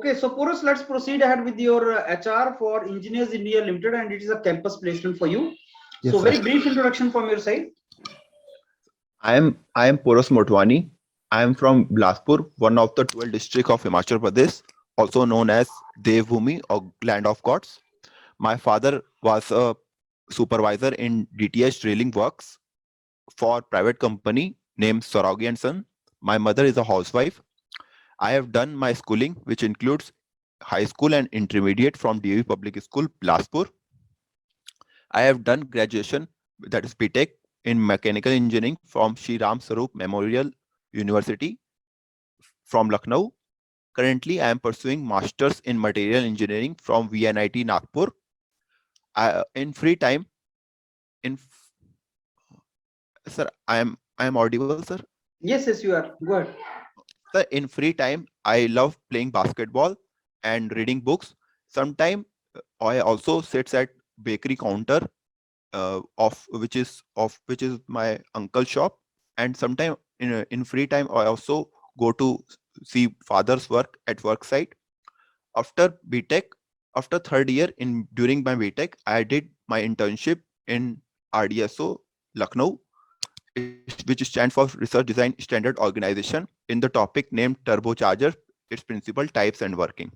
Okay, so Porus, let's proceed ahead with your HR for Engineers India Limited, and it is a campus placement for you. Yes, So sir. very brief introduction from your side. I am Poros Motwani. I am from Bilaspur, one of the 12 districts of Himachal Pradesh, also known as Devbhumi or Land of Gods. My father was a supervisor in DTH drilling works for private company named Soragi and Son. My mother is a housewife. I have done my schooling, which includes high school and intermediate from DAV Public School, Bilaspur. I have done graduation, that is B.Tech, in mechanical engineering from Shri Ram Sarup Memorial University from Lucknow. Currently, I am pursuing masters in material engineering from VNIT Nagpur. In free time, in sir, I am audible, sir. Yes, yes, you are. Go ahead. Sir, in free time, I love playing basketball and reading books. Sometimes I also sits at bakery counter of which is my uncle's shop, and sometime in free time I also go to see father's work at work site. After BTech, after third year in during my BTech, I did my internship in RDSO Lucknow, which stands for Research Design Standard Organization, in the topic named turbocharger, its principle, types, and working.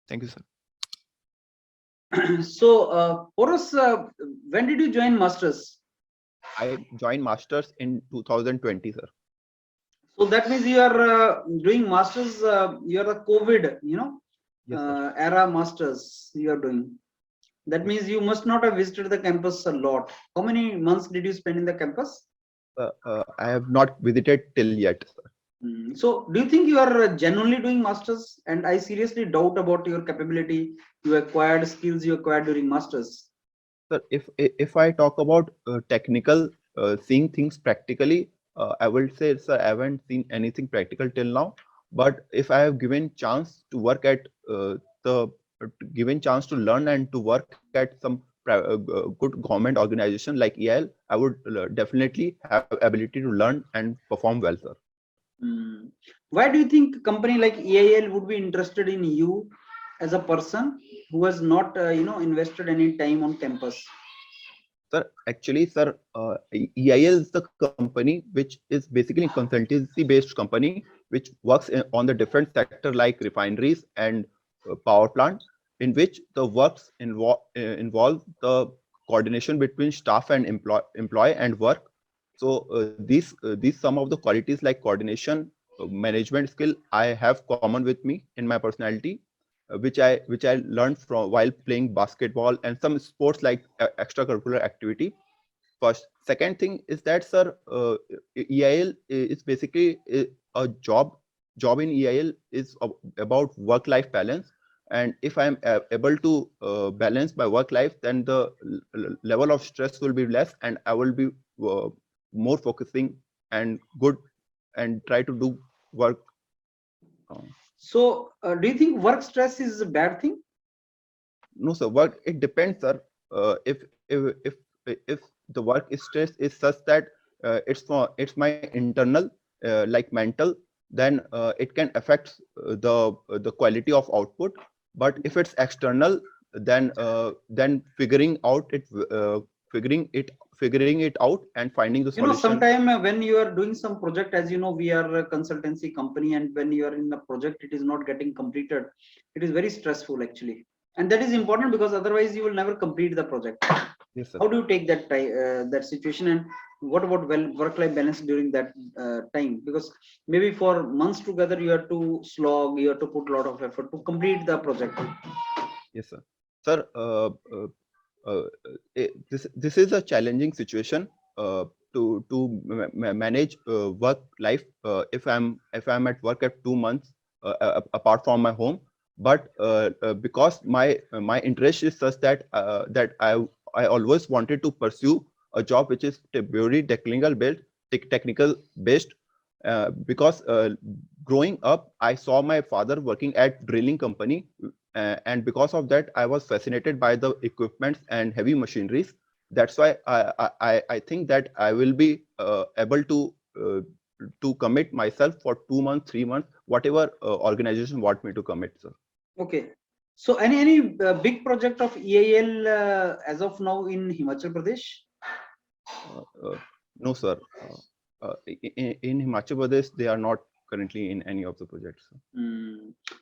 Thank you, sir. So, Porus, when did you join masters? I joined masters in 2020, sir. So that means you are doing masters. You are a COVID, Yes, sir. era masters. You are doing. That Yes. means you must not have visited the campus a lot. How many months did you spend in the campus? I have not visited till yet, sir. So, do you think you are genuinely doing masters? And I seriously doubt about your capability, you acquired skills you acquired during masters. Sir, if I talk about technical, seeing things practically, I will say, sir, I haven't seen anything practical till now. But if I have given chance to work at the given chance to learn and to work at some good government organization like EIL, I would definitely have ability to learn and perform well, sir. Why do you think a company like EIL would be interested in you as a person who has not, invested any time on campus? Sir, actually, sir, EIL is the company which is basically a consultancy-based company which works on the different sector like refineries and power plant, in which the works involve the coordination between staff and employee and work. So these some of the qualities like coordination, management skill I have common with me in my personality, which I learned from while playing basketball and some sports like extracurricular activity. First, second thing is that, sir, EIL is basically a job in EIL is about work life balance, and if I am able to balance my work life, then the level of stress will be less, and I will be more focusing and good and try to do work. So, do you think work stress is a bad thing? No, sir. Work, it depends, sir. If the work is stress is such that it's my internal, like mental, then it can affect the quality of output. But if it's external, then figuring it out and finding the solution. Sometime when you are doing some project, as you know, we are a consultancy company, and when you are in a project, it is not getting completed. It is very stressful actually, and that is important because otherwise you will never complete the project. Yes, sir. How do you take that situation, and what about work-life balance during that time? Because maybe for months together you have to slog, you have to put a lot of effort to complete the project. Yes, sir. Sir, uh, this is a challenging situation to manage work life if I'm at work at 2 months apart from my home. But because my interest is such that I always wanted to pursue a job which is purely technical based, because growing up I saw my father working at drilling company, and because of that I was fascinated by the equipments and heavy machineries. That's why I think that I will be able to commit myself for 2 months, 3 months, whatever organization want me to commit, sir. Okay. So any big project of EIL as of now in Himachal Pradesh? No, sir. In Himachal Pradesh, they are not currently in any of the projects.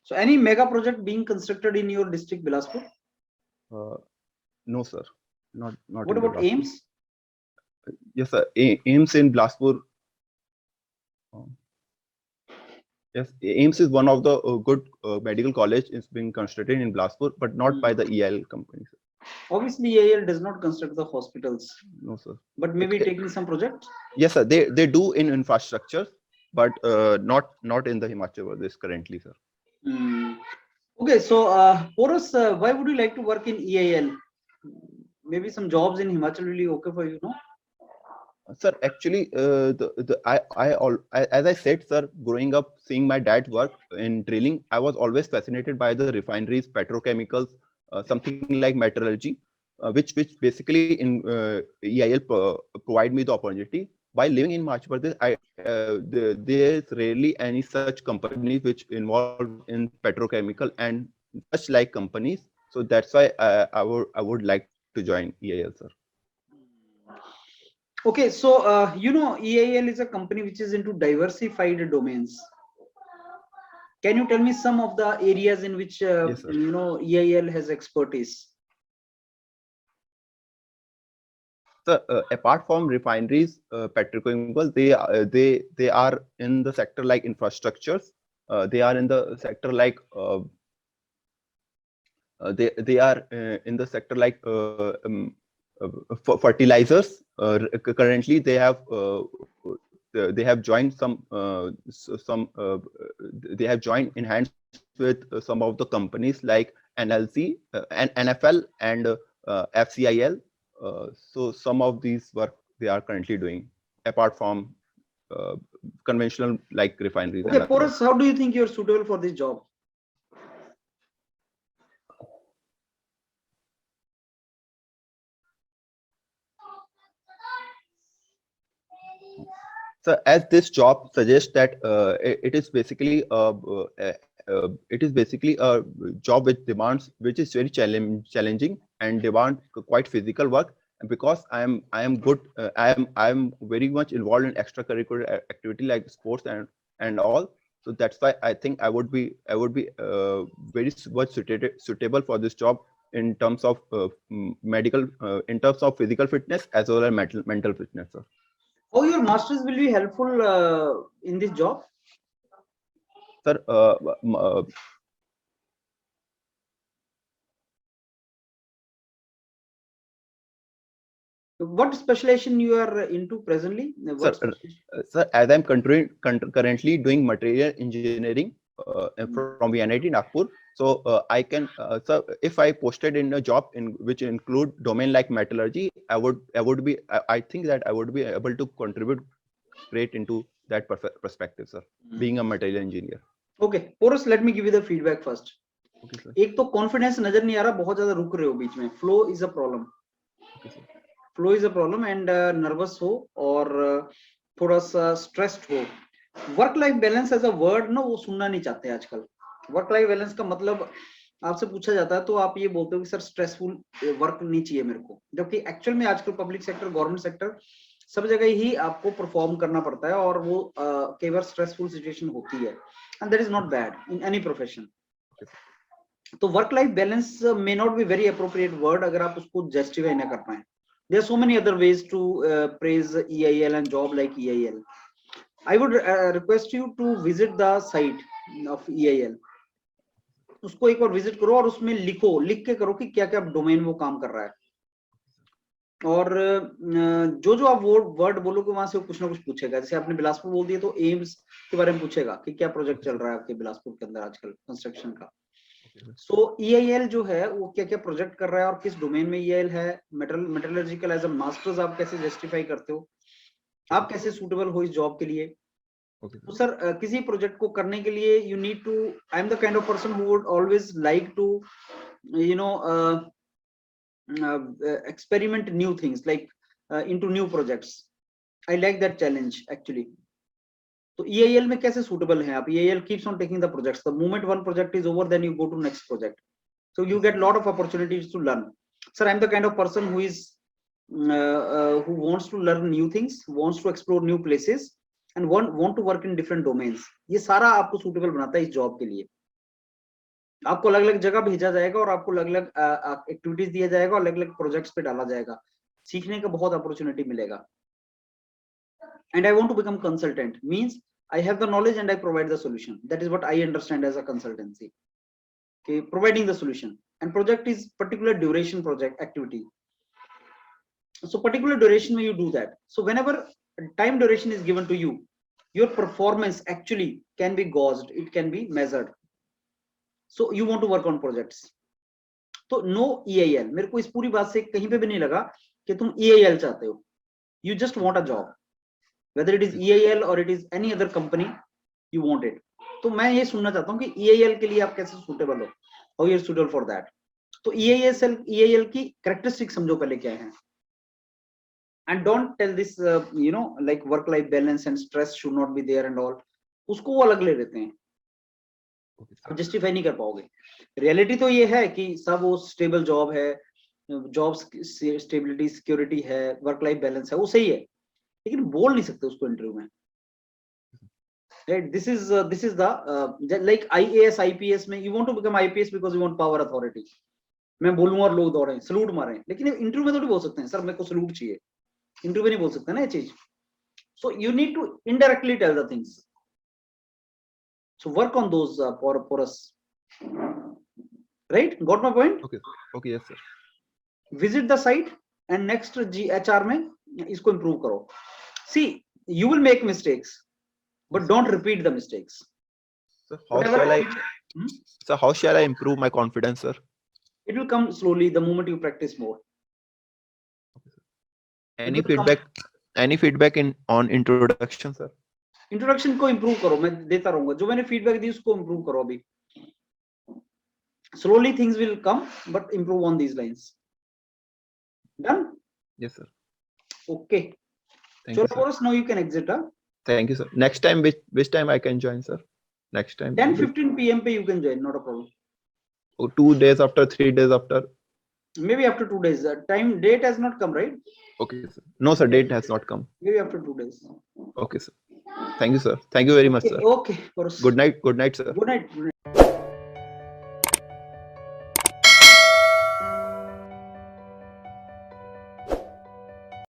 So any mega project being constructed in your district, Bilaspur? No, sir. Not What in the about Bilaspur. AIMS? Yes, sir. AIMS in Bilaspur. Yes, AIMS is one of the good medical college is being constructed in Bilaspur, but not by the EIL company. Sir. Obviously, EIL does not construct the hospitals. No, sir. But maybe taking some project? Yes, sir. They do in infrastructure, but not in the Himachal Pradesh currently, sir. Okay, so Porus, why would you like to work in EIL? Maybe some jobs in Himachal will be okay for you, no? Sir, actually, as I said, sir, growing up, seeing my dad work in drilling, I was always fascinated by the refineries, petrochemicals, something like metallurgy, which basically in EIL provide me the opportunity. While living in Madhya Pradesh, there is rarely any such companies which involved in petrochemical and such like companies. So that's why I would like to join EIL, sir. Okay, so you know, EIL is a company which is into diversified domains. Can you tell me some of the areas in which Yes, sir. you know EIL has expertise? So, apart from refineries, petrochemicals, they are in the sector like infrastructures. They are in the sector like they are in the sector like fertilizers. Currently, they have joined they have joined in hands with some of the companies like NLC, NFL, and FCIL. So some of these work they are currently doing apart from conventional like refineries Okay, and others. Porus, how do you think you're suitable for this job? So as this job suggests that it is basically a job which is very challenging and demand quite physical work. And because I am good, I am very much involved in extracurricular activity like sports and all. So that's why I think I would be very much suitable for this job in terms of medical, in terms of physical fitness as well as mental fitness, sir. How your masters will be helpful in this job? Sir, What specialization you are into presently? sir, as I'm currently doing material engineering from IIT Nagpur, so I can, sir, if I posted in a job in which include domain like metallurgy, I think that I would be able to contribute great into that perspective, sir, being a material engineer. Okay, Porus, let me give you the feedback first. Okay, sir. एक तो confidence नजर नहीं आ रहा, बहुत ज्यादा रुक रहे हो बीच में. Flow is a problem. Okay, sir. Flow is a problem and nervous हो और थोड़ा सा स्ट्रेस्ड हो. Work life balance as a word ना वो सुनना नहीं चाहते आजकल. वर्क लाइफ बैलेंस का मतलब आपसे पूछा जाता है तो आप ये बोलते हो कि सर स्ट्रेसफुल वर्क नहीं चाहिए मेरे को, जबकि एक्चुअल में आजकल पब्लिक सेक्टर, गवर्नमेंट सेक्टर सब जगह ही आपको परफॉर्म करना पड़ता है और वो कई बार स्ट्रेसफुल सिचुएशन होती है, and that is not bad in any profession. तो work life balance may not be very appropriate word अगर आप उसको जस्टिफाई ना कर पाए. There are so many other ways to praise EIL and job like EIL. I would request you to visit the site of EIL. उसको एक बार visit करो और उसमें लिख के करो कि क्या क्या डोमेन वो काम कर रहा है. और जो आप वर्ड बोलोगे वहां से वो कुछ ना कुछ पूछेगा. जैसे आपने बिलासपुर बोल दिया तो एम्स के बारे में पूछेगा कि क्या प्रोजेक्ट चल रहा है आपके बिलासपुर के अंदर आजकल कंस्ट्रक्शन का. सो EIL जो है वो क्या क्या प्रोजेक्ट कर रहा है और किस डोमेन में EIL है. मेटलर्जिकल एज अ मास्टर्स आप कैसे जस्टिफाई करते हो, आप कैसे सूटेबल हो इस जॉब के लिए. तो सर किसी प्रोजेक्ट को करने के लिए you need to, I am the kind of person who would always like to you know experiment new things like into new projects. I like that challenge actually. तो EIL में कैसे suitable हैं आप? EIL keeps on taking the projects. The moment one project is over, then you go to next project. So you get lot of opportunities to learn. Sir, I'm the kind of person who is who wants to learn new things, wants to explore new places, and want to work in different domains. ये सारा आपको suitable बनाता है इस job के लिए. आपको अलग अलग जगह भेजा जाएगा और आपको अलग अलग एक्टिविटीज दिया जाएगा और अलग अलग प्रोजेक्ट्स पे डाला जाएगा. सीखने का बहुत अपॉर्चुनिटी मिलेगा. And I want to become consultant means I have the knowledge and I provide the solution. That is what I understand as a consultancy. Okay, providing the solution. And project is particular duration project activity. So particular duration when you do that. So whenever time duration is given to you, your performance actually can be gauged. It can be measured. So you want to work on projects. तो no EIL. मेरे को इस पूरी बात से कहीं पे भी नहीं लगा कि तुम EIL चाहते हो. You just want a job. Whether it is EIL or it is any other company, you want it. तो मैं ये सुनना चाहता हूँ कि EIL के लिए आप कैसे suitable हो. How you are suitable for that. तो EIL की characteristics समझो पहले क्या है. And don't tell this like work life balance and stress should not be there and all. उसको वो अलग ले लेते हैं. आप जस्टिफाई नहीं कर पाओगे. रियलिटी तो ये है कि सब वो स्टेबल जॉब है, जॉब स्टेबिलिटी सिक्योरिटी है, वर्क लाइफ बैलेंस है, वो सही है, लेकिन बोल नहीं सकते उसको इंटरव्यू में. Right? This is the like IAS IPS में you want to become IPS because you want power authority. मैं बोलूंगा और लोग दौड़े सलूट मारे, लेकिन इंटरव्यू में थोड़ी बोल सकते हैं सर मेरे को सलूट चाहिए. इंटरव्यू में नहीं बोल सकते ना ये चीज. So you need to indirectly tell the things. So work on those for us. Right? Got my point? Okay. Okay. Yes, sir. Visit the site and next HR में इसको improve करो. See, you will make mistakes, but don't repeat the mistakes. So how shall I improve my confidence, sir? It will come slowly the moment you practice more. Any feedback on introduction, sir? Introduction को improve करो. मैं देता रहूंगा जो मैंने feedback दी उसको improve करो. अभी slowly things will come but improve on these lines. Done? Yes, sir. Okay. Thank you, sir. Now you can exit. Thank you, sir. Next time, which time I can join, sir? Next time 10:15 PM पे you can join, not a problem. 2 days after, 3 days after? Maybe after 2 days. Date has not come, right? Okay, sir. No, sir, date has not come. Maybe after 2 days. Okay, sir. Thank you, sir. Thank you very much, sir. Okay. Good night, sir. Good night.